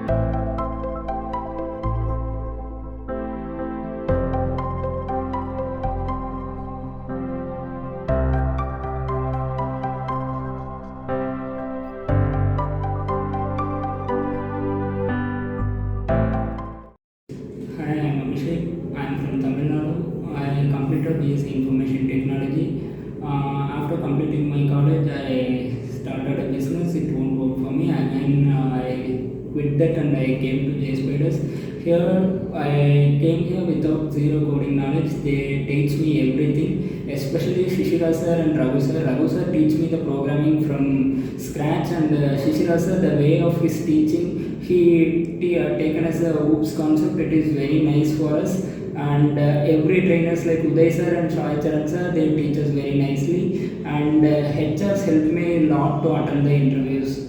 Hi, I'm Abishek. I'm from Tamil Nadu. I completed BSc Information Technology. After completing my college, I started a business. It won't work for me. Again, I quit that and I came to JSpiders. Here, I came here without zero coding knowledge. They teach me everything, especially Shishira sir and Raghu sir. Raghu sir teach me the programming from scratch, and Shishira sir, the way of his teaching, taken as a OOPS concept. It is very nice for us, and every trainers like Uday sir and Shai Charan sir, they teach us very nicely, and HRs helped me a lot to attend the interviews.